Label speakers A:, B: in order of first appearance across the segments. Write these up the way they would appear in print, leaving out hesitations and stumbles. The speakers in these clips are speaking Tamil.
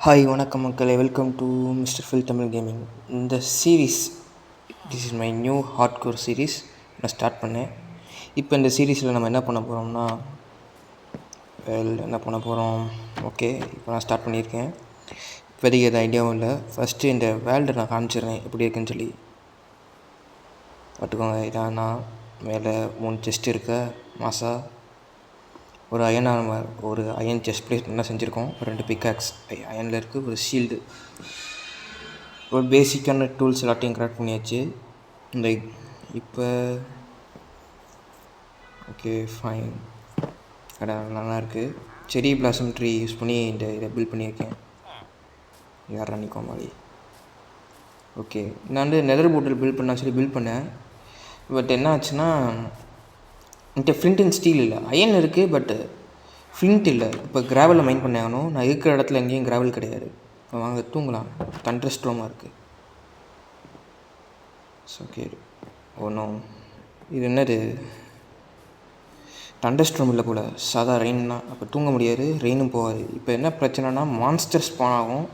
A: ஹாய் வணக்கம் மக்களே, welcome to mister Phil Tamil gaming. இந்த series this is my new hard core series நான் ஸ்டார்ட் பண்ணேன். இப்போ இந்த சீரீஸில் நம்ம என்ன பண்ண போகிறோம்னா என்ன பண்ண போகிறோம். ஓகே, இப்போ நான் ஸ்டார்ட் பண்ணியிருக்கேன். இப்போதைக்கு எது ஐடியாவும் இல்லை. ஃபஸ்ட்டு இந்த வேர்ல்டு நான் காமிச்சிடுறேன் எப்படி இருக்குன்னு சொல்லி பார்த்துக்கோங்க. இதான் நான் மேலே 3 செஸ்ட் இருக்க மாசா ஒரு அயன் செஸ்ட் பிளேஸ் என்ன செஞ்சுருக்கோம். 2 பிக்காக்ஸ் அயனில் இருக்குது, ஒரு ஷீல்டு, ஒரு பேசிக்கான டூல்ஸ் எல்லாத்தையும் கிராஃப்ட் பண்ணியாச்சு. இந்த இப்போ ஓகே ஃபைன், நல்லா இருக்குது. செரி பிளாசம் ட்ரீ யூஸ் பண்ணி இதை பில்ட் பண்ணியிருக்கேன். யார் நிற்கும் மாதிரி. ஓகே, நான் நெதர் போட்டில் பில்ட் பண்ண சொல்லி பில்ட் பண்ணேன். பட் என்ன ஆச்சுன்னா என்கிட்ட ஃப்ளிண்ட் அண்ட் ஸ்டீல் இல்லை. அயன் இருக்குது பட் ஃப்ளிண்ட் இல்லை. இப்போ கிராவலில் மைண்ட் பண்ணி ஆகணும். நான் இருக்கிற இடத்துல எங்கேயும் கிராவல் கிடையாது. இப்போ வாங்க தூங்கலாம். தண்டர் ஸ்ட்ரோமாக இருக்குது. ஓகே, ஒன்றும் இது என்னது தண்டர் ஸ்ட்ரோம் இல்லை போல், சாதா ரெயின் தான். அப்போ தூங்க முடியாது, ரெயினும் போகாது. இப்போ என்ன பிரச்சனைனா மான்ஸ்டர் ஸ்பான் ஆகும்.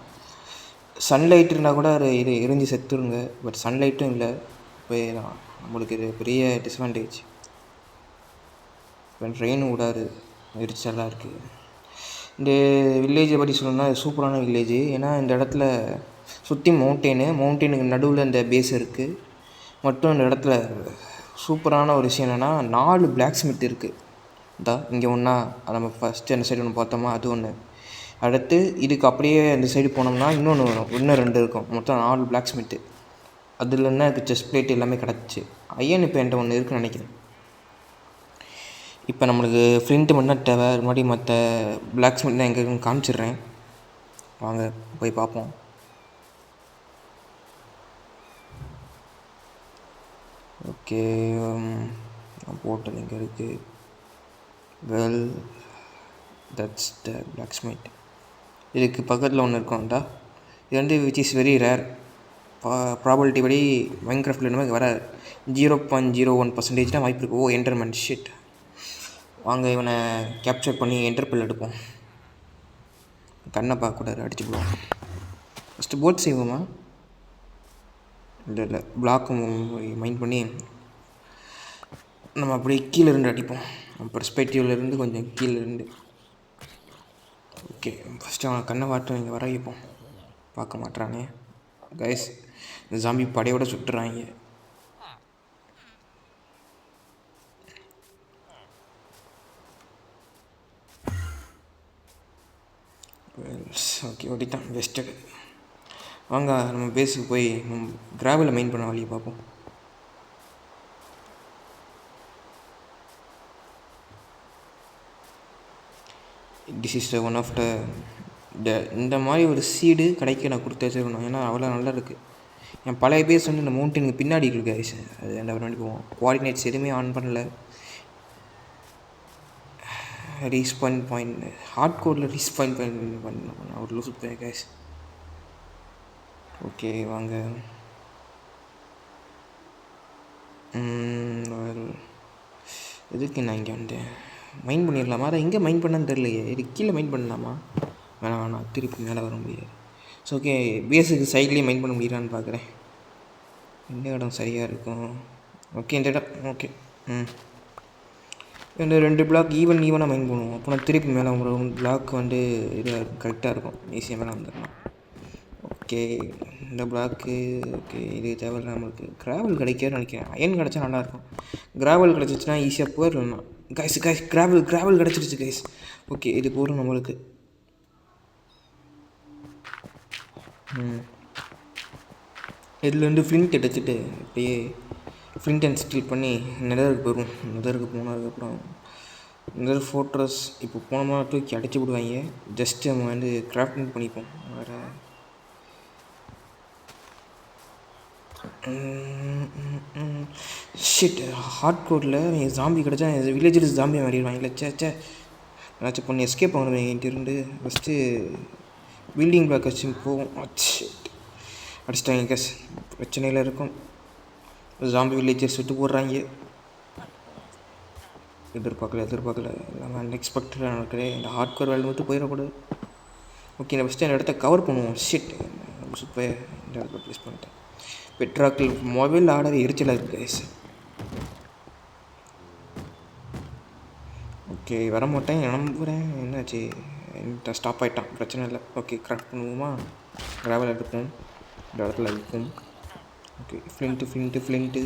A: சன்லைட் இருந்தால் கூட அது இது எரிஞ்சு செத்துருங்க. பட் சன்லைட்டும் இல்லை. இப்போ நம்மளுக்கு இது பெரிய டிஸ்அட்வான்டேஜ். இப்போ ரெயினும் விடாது, எரிச்சலாக இருக்குது. இந்த வில்லேஜை பற்றி சொல்லணும்னா சூப்பரான வில்லேஜ். ஏன்னா இந்த இடத்துல சுற்றி மவுண்டெயினுக்கு நடுவில் இந்த பேஸ் இருக்குது. மட்டும் இந்த இடத்துல சூப்பரான ஒரு விஷயம் என்னென்னா 4 பிளாக் ஸ்மித் இருக்குது. இங்கே ஒன்றா நம்ம ஃபஸ்ட்டு அந்த சைடு ஒன்று பார்த்தோமா, அது ஒன்று. அடுத்து இதுக்கு அப்படியே அந்த சைடு போனோம்னா இன்னொன்று வரும், இன்னும் 2 இருக்கும். மொத்தம் 4 பிளாக் ஸ்மித்து. அதில் என்ன இருக்குது, செஸ்ட் பிளேட் எல்லாமே கிடச்சிச்சு. அயன் இப்போ என்கிட்ட ஒன்று இருக்குன்னு நினைக்கிறேன். இப்போ நம்மளுக்கு ஃப்ளிண்ட்டு மட்டும் தேவை. அது மாதிரி மற்ற பிளாக் ஸ்மித் தான் எங்கே காமிச்சிடுறேன், வாங்க போய் பார்ப்போம். ஓகே, நான் போட்டது இங்கே இருக்குது. Well, that's the blacksmith. இதுக்கு பக்கத்தில் ஒன்று இருக்கும்டா. இது வந்து which is very rare. Probability படி மைன்கிராஃப்டில் இனிமேல் வர 0.01% தான் வாய்ப்பு இருக்குது. Oh, enderman shit. வாங்க இவனை கேப்சர் பண்ணி என்டர்பில் எடுப்போம். கண்ணை பார்க்கக்கூடாது, அடிச்சு போடுவோம். ஃபஸ்ட்டு போட் செய்வோமா? இல்லை பிளாக்கு மைண்ட் பண்ணி நம்ம அப்படியே கீழே இருந்து அடிப்போம். பெர்ஸ்பெக்டிவ்லேருந்து கொஞ்சம் கீழே இருந்து. ஓகே, ஃபஸ்ட்டு அவன் கண்ணை வாட்டும் இங்கே வர வைப்போம். பார்க்க மாட்டானே கைஸ். இந்த ஜாம்பி படையோட சுட்டுறாங்க. ஓகே, ஓடிட்டான், பெஸ்ட்டு. வாங்க நம்ம பேஸுக்கு போய் கிராவலில் மைண்ட் பண்ண வழியை பார்ப்போம். திஸ் இஸ் ஒன் ஆஃப் இந்த மாதிரி ஒரு சீடு கடைக்கு நான் கொடுத்து வச்சுருக்கணும். ஏன்னா அவ்வளோ நல்லா இருக்குது. என் பழைய பேஸ் வந்து இந்த மவுண்டனுக்கு பின்னாடி இருக்கு. அது அந்த பண்ணி போவோம். கோஆர்டினேட்ஸ் எதுவுமே ஆன் பண்ணல. ரீஸ்பாயின் பாயிண்ட் ஹார்ட் கோடில் ரீஸ்பாயின் பாயிண்ட் பண்ண ஒரு லூசு போய் கேஸ். ஓகே வாங்க. எதுக்கு நான் இங்கே வந்தேன்? மைண்ட் பண்ணிடலாமா? அதை எங்கே மைண்ட் பண்ணான்னு தெரியலையே. இது கீழே மைண்ட் பண்ணலாமா? வேணாம், திருப்பி மேலே வர முடியாது. ஸோ ஓகே, பேஸுக்கு சைட்லேயே மைண்ட் பண்ண முடியலான்னு பார்க்குறேன். எந்த இடம் சரியாக இருக்கும்? ஓகே, இந்த இடம் ஓகே. இந்த 2 பிளாக் ஈவனாக மைண்ட் பண்ணுவோம். அப்போ நான் திருப்பி மேலே வரும். பிளாக் வந்து இதாக கரெக்டாக இருக்கும், ஈஸியாக மேலே வந்துடலாம். ஓகே, இந்த பிளாக்கு ஓகே. இது தேவையில்லை நம்மளுக்கு. கிராவல் கிடைக்காதுன்னு நினைக்கிறேன். அயன் கிடச்சா நல்லாயிருக்கும். கிராவல் கிடச்சிச்சின்னா ஈஸியாக போயிடலாம். கைஸ் கிராவல் கிடச்சிருச்சு கைஸ். ஓகே, இது போதும் நம்மளுக்கு. இதில் வந்து ஃப்ளிண்ட் எடுத்துகிட்டு அப்படியே ஃப்ளிண்ட் அண்ட் ஸ்டீல் பண்ணி நெதருக்கு போயிடும். நெதருக்கு போனதுக்கப்புறம் நெதர் ஃபோர்ட்ரஸ் இப்போ போனோம்னா தூக்கி அடைச்சி விடுவாங்க. ஜஸ்ட்டு நம்ம வந்து கிராஃப்டிங் பண்ணிப்போம். வேறு ஷிட், ஹார்ட் கோடில் என் ஜாம்பி கிடச்சா என் வில்லேஜில் ஜாம்பி மாறிடுவாங்க. சே ஏதாச்சும் பண்ணி எஸ்கேப் ஆகணும் என்கிட்ட. ஃபஸ்ட்டு பில்டிங் பிளாக் வச்சு போவோம். அடிச்சிட்டாங்க கேஸ், பிரச்சனையில் இருக்கும். ஜாம்பி வில்லேஜர்ஸ் விட்டு போடுறாங்க. எதிர்பார்க்கல எல்லாமே அன்எக்ஸ்பெக்டடாக நடக்குது. இந்த ஹார்ட் கோர் வேல்டு மட்டும் போயிடக்கூடாது. ஓகே நான் ஃபஸ்ட்டு அந்த இடத்த கவர் பண்ணுவோம். ஷிட் சூப்பர் இந்த இடத்துல ப்ளேஸ் பண்ணிட்டேன். பெட்ராக்கில் மொபைல் ஆர்டர் எரிச்சலாக இருக்குது கைஸ். ஓகே வர மாட்டேன் நம்புகிறேன். என்னாச்சு ஸ்டாப் ஆகிட்டான், பிரச்சனை இல்லை. ஓகே கரெக்ட் பண்ணுவோமா? ட்ராவல் எடுப்போம், இந்த இடத்துல இருக்கும். ஓகே ஃப்ளிண்ட்டு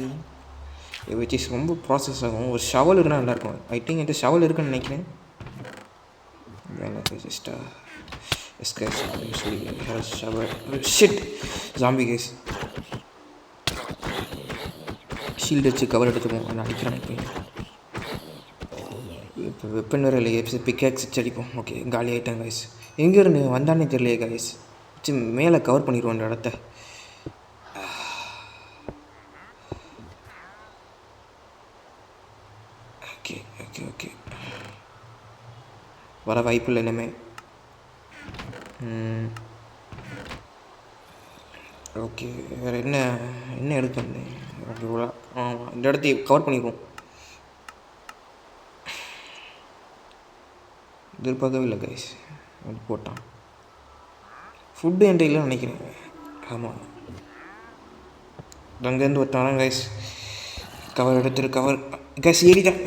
A: வச்சு ரொம்ப ப்ராசஸ் ஆகும். ஒரு ஷவல் இருக்குன்னா நல்லாயிருக்கும். ஐ திங்க் என்கிட்ட ஷவல் இருக்குன்னு நினைக்கிறேன். ஜஸ்டா எஸ் கேஸ் சொல்லி shovel shit zombie case. Shield வச்சு கவர் எடுத்துப்போம். நான் அடிக்கிறேன் இப்போ வெப்பன் வேறு இல்லையே, பிக்கேக்ஸ் வச்சு அடிப்போம். ஓகே காலி ஆகிட்டேன் கைஸ். எங்கே இருந்து வந்தானே தெரியலையே கைஸ். வச்சு மேலே கவர் பண்ணிடுவோம் அந்த இடத்த. ஓகே ஓகே ஓகே வர வாய்ப்பு இல்லை இனிமே. ஓகே வேறு என்ன எடுக்கணும்? ஓகே இந்த இடத்த கவர் பண்ணிடுவோம். எதிர்பார்க்கவே இல்லை கைஸ், அது போட்டான். ஃபுட்டு என்கிட்ட இல்லைன்னு நினைக்கிறேன். ஆமாம் அங்கேருந்து ஒருத்தான கைஸ். கவர் எடுத்துரு கவர் கைஸ் ஏறிதான்.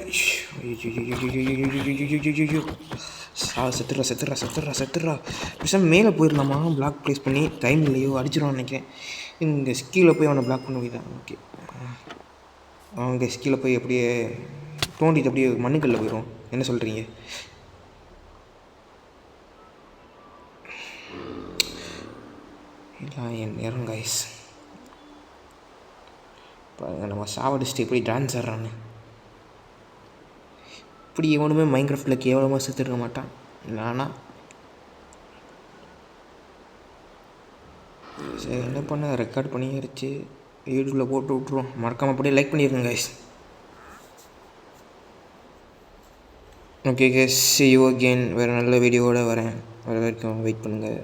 A: செத்துடுறா விஷயம் மேலே போயிடலாமா? பிளாக் ப்ளேஸ் பண்ணி டைம் இல்லையோ, அடிச்சிடுவான்னு நினைக்கிறேன். இங்கே ஸ்கீல போய் அவனை பிளாக் பண்ண போய்தான். ஓகே அவங்க ஸ்கீல போய் அப்படியே தோண்டிட்டு அப்படியே மண்ணுக்கல்ல போயிடும். என்ன சொல்கிறீங்க? இதான் என் நேரம் கைஸ். இப்போ நம்ம சாவடிச்சுட்டு எப்படி டான்ஸ் ஆடுறான்னு. இப்படி எவனுமே மைன்கிராஃப்டில் கேவலமாக செத்துருக்க மாட்டான். நானா சரி என்ன பண்ண, ரெக்கார்ட் பண்ணிடுச்சு, யூடியூப்பில் போட்டு விட்ருவோம். மறக்காமல் அப்படியே லைக் பண்ணிடுங்க guys. Okay guys, see you again. வேறு நல்ல வீடியோவோடு வரேன். வர வரைக்கும் வெயிட் பண்ணுங்கள்.